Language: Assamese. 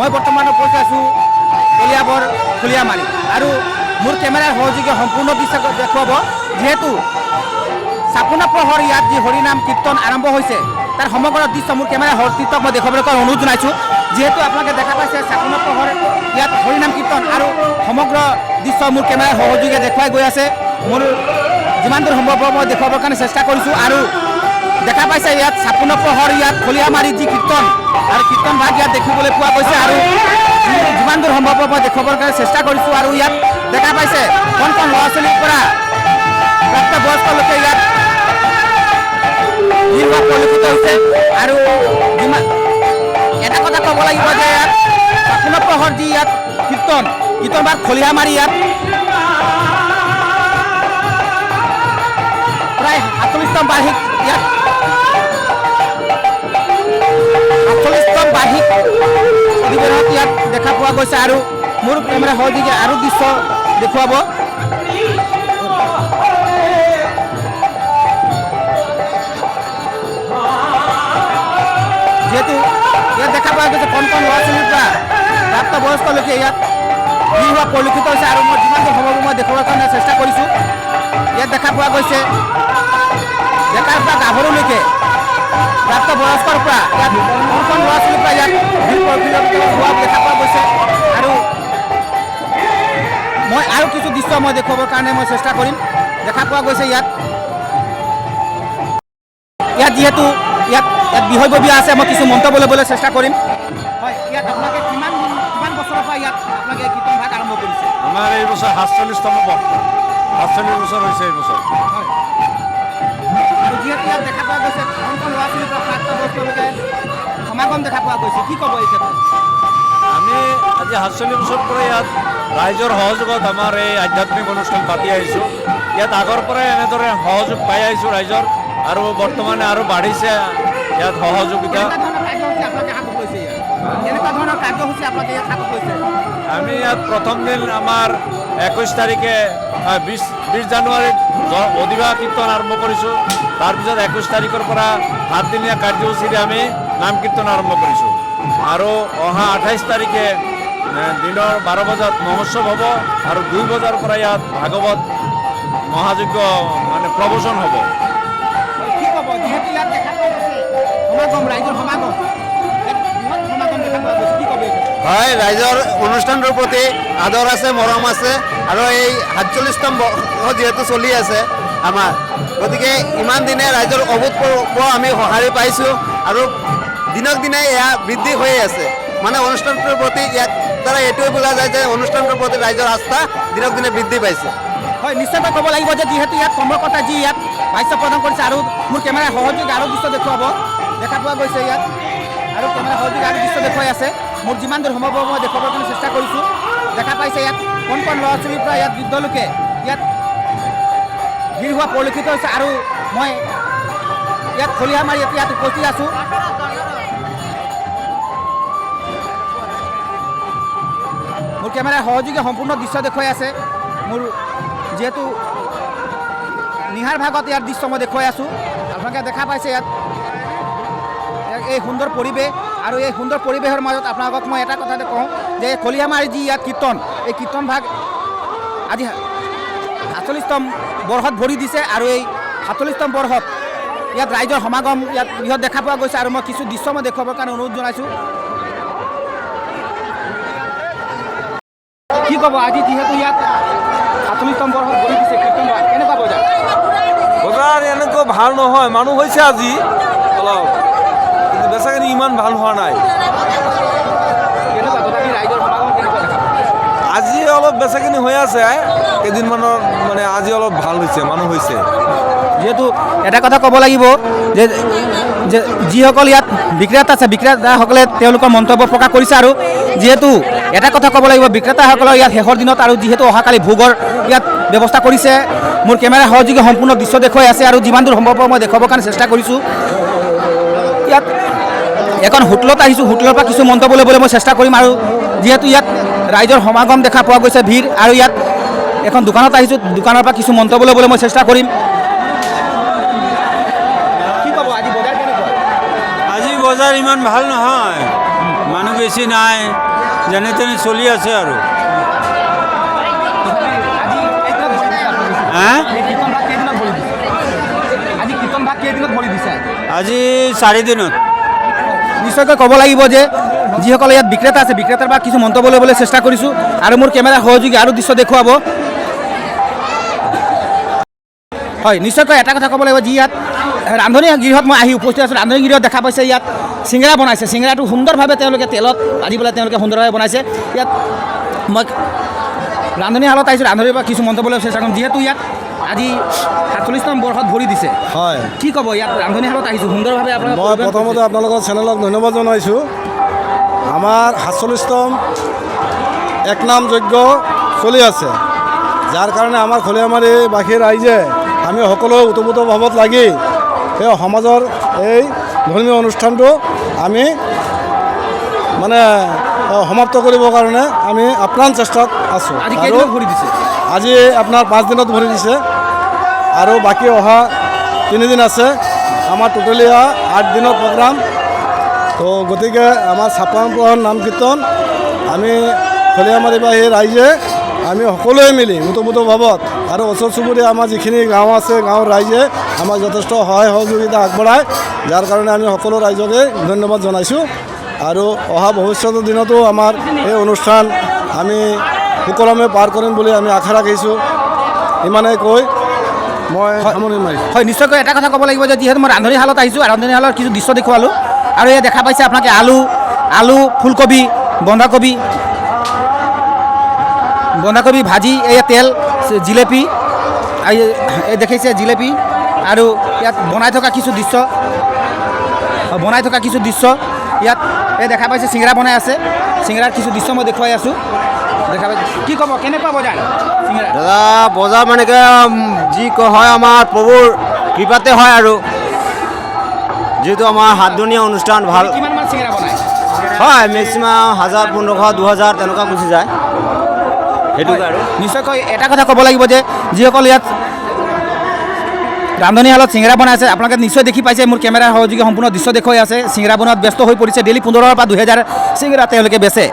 মই বৰ্তমান উপস্থিত আছোঁ কলিয়াবৰ খুলিয়ামাৰী আৰু মোৰ কেমেৰাৰ সহযোগী সম্পূৰ্ণ দৃশ্য দেখুৱাব যিহেতু ৫৬ প্ৰহৰ ইয়াত যি হৰিনাম কীৰ্তন আৰম্ভ হৈছে তাৰ সমগ্ৰ দৃশ্য মোৰ কেমেৰাৰ সতীৰ্থক মই দেখুৱাবলৈ অনুৰোধ জনাইছোঁ যিহেতু আপোনালোকে দেখা পাইছে ৫৬ প্ৰহৰ ইয়াত হৰিনাম কীৰ্তন আৰু সমগ্ৰ দৃশ্য মোৰ কেমেৰাৰ সহযোগীয়ে দেখুৱাই গৈ আছে মোৰ যিমান দূৰ সম্ভৱ মই দেখুৱাবৰ কাৰণে চেষ্টা কৰিছোঁ আৰু দেখা পাইছে ইয়াত ৫৬ প্ৰহৰ ইয়াত খলিয়ামাৰীত যি কীৰ্তন আৰু কীৰ্তন ভাগ ইয়াত দেখিবলৈ পোৱা গৈছে আৰু যিমান দূৰ সম্ভৱ মই দেখুৱাবৰ কাৰণে চেষ্টা কৰিছোঁ আৰু ইয়াত দেখা পাইছে কণ কণ ল'ৰা ছোৱালীৰ পৰা প্ৰাপ্তবয়স্কলৈকে ইয়াত ভিৰ হোৱা পৰিলক্ষিত হৈছে আৰু এটা কথা ক'ব লাগিব যে ইয়াত ৫৬ প্ৰহৰ যি ইয়াত কীৰ্তন ভাগ খলিয়ামাৰী ইয়াত প্ৰায় ৪৭তম বাৰ্ষিক ইয়াত ৪৭তম বাৰ্ষিক অধিৱেশনত ইয়াত দেখা পোৱা গৈছে আৰু মোৰ কেমেৰা সহযোগী আৰু দৃশ্য দেখুৱাব যিহেতু ইয়াত দেখা পোৱা গৈছে কণ কণ ল'ৰা ছোৱালীৰ পৰা প্ৰাপ্তবয়স্কলৈকে ইয়াত ভিৰ হোৱা পৰিলক্ষিত হৈছে আৰু মই যিমান দূৰ সম্ভৱ মই দেখুৱাৰ কাৰণে চেষ্টা কৰিছোঁ ইয়াত দেখা পোৱা গৈছে ডেকাৰ পৰা গাভৰুলৈকে প্ৰাপ্তবয়স্কৰ পৰা ইয়াত কণ কণ ল'ৰা ছোৱালীৰ পৰা ইয়াত ভিৰ পৰিলক্ষিত হোৱা দেখা পোৱা গৈছে আৰু মই আৰু কিছু দৃশ্য মই দেখুৱাবৰ কাৰণে মই চেষ্টা কৰিম দেখা পোৱা গৈছে ইয়াত যিহেতু ইয়াত বিহয়ববীয়া আছে মই কিছু মন্তব্য ল'বলৈ চেষ্টা কৰিম হয় ইয়াত আপোনালোকে কিমান বছৰৰ পৰা ইয়াত আপোনালোকে কীৰ্তন ভাগ আৰম্ভ কৰিছে আমাৰ এই বছৰ ৪৭তম বৰ্ষ ৪৭ বছৰ হৈছে এই বছৰ হয় আৰু যিহেতু ইয়াত দেখা পোৱা গৈছে কণ কণ ল'ৰা ছোৱালীৰ পৰা প্ৰাপ্তবয়স্কলৈকে সমাগম দেখা পোৱা গৈছে কি ক'ব এই ক্ষেত্ৰত আমি আজি ৪৭ বছৰ পৰা ইয়াত ৰাইজৰ সহযোগত আমাৰ এই আধ্যাত্মিক অনুষ্ঠান পাতি আহিছোঁ ইয়াত আগৰ পৰাই এনেদৰে সহযোগ পাই আহিছোঁ ৰাইজৰ আৰু বৰ্তমানে আৰু বাঢ়িছে ইয়াত সহযোগিতা আমি ইয়াত প্ৰথম দিন আমাৰ ২১ তাৰিখে ২০ জানুৱাৰীত অধিবাস কীৰ্তন আৰম্ভ কৰিছোঁ তাৰপিছত ২১ তাৰিখৰ পৰা ৭ দিনীয়া কাৰ্যসূচীৰে আমি নাম কীৰ্তন আৰম্ভ কৰিছোঁ আৰু অহা ২৮ তাৰিখে দিনৰ ১২ বজাত মহোৎসৱ হ'ব আৰু ২ বজাৰ পৰা ইয়াত ভাগৱত মহাযজ্ঞ মানে প্ৰবচন হ'ব হয় ৰাইজৰ অনুষ্ঠানটোৰ প্ৰতি আদৰ আছে মৰম আছে আৰু এই ৪৭তম বৰ্ষ যিহেতু চলি আছে আমাৰ গতিকে ইমান দিনে ৰাইজৰ অভূতপূৰ্ব আমি সঁহাৰি পাইছোঁ আৰু দিনক দিনে এয়া বৃদ্ধি হৈ আছে মানে অনুষ্ঠানটোৰ প্ৰতি ইয়াত দ্বাৰা এইটোৱে বুজা যায় যে অনুষ্ঠানটোৰ প্ৰতি ৰাইজৰ আস্থা দিনক দিনে বৃদ্ধি পাইছে হয় নিশ্চয়কৈ ক'ব লাগিব যে যিহেতু ইয়াত কৰ্মকৰ্তা যি ইয়াত ভাষ্য প্ৰদান কৰিছে আৰু মোৰ কেমেৰাৰ সহযোগী আৰু দৃশ্য দেখুৱাব দেখা পোৱা গৈছে ইয়াত আৰু কেমেৰা সহযোগী আৰু দৃশ্য দেখুৱাই আছে মোৰ যিমান দূৰ সম্ভৱ মই দেখুৱাবৰ কাৰণে চেষ্টা কৰিছোঁ দেখা পাইছে ইয়াত কণ কণ ল'ৰা ছোৱালীৰ পৰা ইয়াত বৃদ্ধলোকে ইয়াত ভিৰ হোৱা পৰিলক্ষিত হৈছে আৰু মই ইয়াত খলিয়ামাৰী ইয়াত উপস্থিত আছোঁ মোৰ কেমেৰাৰ সহযোগী সম্পূৰ্ণ দৃশ্য দেখুৱাই আছে মোৰ যিহেতু নিশাৰ ভাগত ইয়াৰ দৃশ্য মই দেখুৱাই আছোঁ আপোনালোকে দেখা পাইছে ইয়াত এই সুন্দৰ পৰিৱেশ আৰু এই সুন্দৰ পৰিৱেশৰ মাজত আপোনালোকক মই এটা কথাতে কওঁ যে খলিয়ামাৰী যি ইয়াত কীৰ্তন এই কীৰ্তন ভাগ আজি ৪৭তম বৰ্ষত ভৰি দিছে আৰু এই ৪৭তম বৰ্ষত ইয়াত ৰাইজৰ সমাগম ইয়াত বৃহৎ দেখা পোৱা গৈছে আৰু মই কিছু দৃশ্য মই দেখুৱাবৰ কাৰণে অনুৰোধ জনাইছোঁ কি ক'ব আজি যিহেতু ইয়াত ৪৭তম বৰ্ষত ভৰি দিছে কীৰ্তন ভাগ কেনেকুৱা বজাৰ বজাৰ এনেকুৱা ভাল নহয় মানুহ হৈছে আজি অলপ কিন্তু বেচাখিনি ইমান ভাল হোৱা নাই আজি অলপ বেচাখিনি হৈ আছে কেইদিনমানৰ মানে আজি অলপ ভাল হৈছে মানুহ হৈছে যিহেতু এটা কথা ক'ব লাগিব যে যিসকল ইয়াত বিক্ৰেতা আছে বিক্ৰেতাসকলে তেওঁলোকৰ মন্তব্য প্ৰকাশ কৰিছে আৰু যিহেতু এটা কথা ক'ব লাগিব বিক্ৰেতাসকলৰ ইয়াত শেষৰ দিনত আৰু যিহেতু অহাকালি ভোগৰ ইয়াত ব্যৱস্থা কৰিছে মোৰ কেমেৰা সহযোগী সম্পূৰ্ণ দৃশ্য দেখুৱাই আছে আৰু যিমান দূৰ সম্ভৱ মই দেখুৱাবৰ কাৰণে চেষ্টা কৰিছোঁ ইয়াত এখন হোটেলত আহিছোঁ হোটেলৰ পৰা কিছু মন্তব্য ল'বলৈ মই চেষ্টা কৰিম আৰু যিহেতু ইয়াত ৰাইজৰ সমাগম দেখা পোৱা গৈছে ভিৰ আৰু ইয়াত এখন দোকানত আহিছোঁ দোকানৰ পৰা কিছু মন্তব্য ল'বলৈ মই চেষ্টা কৰিম কি ক'ব আজি বজাৰ কেনেকুৱা আজি বজাৰ ইমান ভাল নহয় মানুহ বেছি নাই যেনে তেনে চলি আছে আৰু হা আজি 4 দিনত নিশ্চয়কৈ ক'ব লাগিব যে যিসকলে ইয়াত বিক্ৰেতা আছে বিক্ৰেতাৰ পৰা কিছু মন্তব্য ল'বলৈ চেষ্টা কৰিছোঁ আৰু মোৰ কেমেৰাৰ সহযোগী আৰু দৃশ্য দেখুৱাব হয় নিশ্চয়কৈ এটা কথা ক'ব লাগিব যি ইয়াত ৰান্ধনী গৃহত মই আহি উপস্থিত আছোঁ ৰান্ধনী গৃহত দেখা পাইছে ইয়াত চিংৰা বনাইছে চিংৰাটো সুন্দৰভাৱে তেওঁলোকে তেলত ভাজি পেলাই তেওঁলোকে সুন্দৰভাৱে বনাইছে ইয়াত মই ৰান্ধনীশালত আহিছোঁ ৰান্ধনীৰ পৰা কিছু মন্তব্য ল'বলৈ চেষ্টা কৰিম যিহেতু ইয়াত আজি 47তম বৰ্ষত ভৰি দিছে হয় কি ক'ব ইয়াত ৰান্ধনীশালত আহিছোঁ সুন্দৰভাৱে আপোনাৰ মই প্ৰথমতে আপোনালোকৰ চেনেলক ধন্যবাদ জনাইছোঁ আমাৰ 47তম একনাম যজ্ঞ চলি আছে যাৰ কাৰণে আমাৰ খলিয়ামাৰীবাসী ৰাইজে আমি সকলো ওতপ্ৰোতভাৱত লাগি এই সমাজৰ এই ধৰ্মীয় অনুষ্ঠানটো আমি মানে সমাপ্ত কৰিবৰ কাৰণে আমি আপ্ৰাণ চেষ্টাত আছোঁ আজি আৰু কেইদিনত ভৰি দিছে আজি আপোনাৰ 5 দিনত ভৰি দিছে আৰু বাকী অহা 3 দিন আছে আমাৰ টোটেলি 8 দিনৰ প্ৰগ্ৰাম তো গতিকে আমাৰ 56 নাম কীৰ্তন আমি খলিয়ামাৰীবাসী ৰাইজে আমি সকলোৱে মিলি ওতপ্ৰোতভাৱত আৰু ওচৰ চুবুৰীয়া আমাৰ যিখিনি গাঁও আছে গাঁৱৰ ৰাইজে আমাক যথেষ্ট সহায় সহযোগিতা আগবঢ়ায় যাৰ কাৰণে আমি সকলো ৰাইজকে ধন্যবাদ জনাইছোঁ আৰু অহা ভৱিষ্যতৰ দিনতো আমাৰ এই অনুষ্ঠান আমি সুকলমে পাৰ কৰিম বুলি আমি আশা ৰাখিছোঁ ইমানেই কৈ মই সামৰণি মাৰিছোঁ হয় নিশ্চয়কৈ এটা কথা ক'ব লাগিব যে যিহেতু মই ৰান্ধনীশালত আহিছোঁ ৰান্ধনীশালৰ কিছু দৃশ্য দেখুৱালোঁ আৰু ইয়াত দেখা পাইছে আপোনালোকে আলু ফুলকবি বন্ধাকবি ভাজি এই তেল জিলেপি এই দেখিছে জিলেপি আৰু ইয়াত বনাই থকা কিছু দৃশ্য ইয়াত এই দেখা পাইছে চিংৰা বনাই আছে চিংৰাৰ কিছু দৃশ্য মই দেখুৱাই আছোঁ দেখা পাইছে কি ক'ব কেনেকুৱা বজাৰ চিংৰা দাদা বজাৰ মানে যি হয় আমাৰ প্ৰভুৰ কৃপাতে হয় আৰু যিহেতু আমাৰ সাতদিনীয়া অনুষ্ঠান ভাল কিমানমান চিংৰা বনায় হয় মেক্সিমাম 1000 1500 2000 তেনেকুৱা গুচি যায় সেইটো আৰু নিশ্চয়কৈ এটা কথা ক'ব লাগিব যে যিসকল ইয়াত ৰান্ধনীশালত চিংৰা বনাই আছে আপোনালোকে নিশ্চয় দেখি পাইছে মোৰ কেমেৰাৰ সহযোগী সম্পূৰ্ণ দৃশ্য দেখুৱাই আছে চিংৰা বনোৱাত ব্যস্ত হৈ পৰিছে ডেইলি 15,000 পৰা 2000 চিংৰা তেওঁলোকে বেচে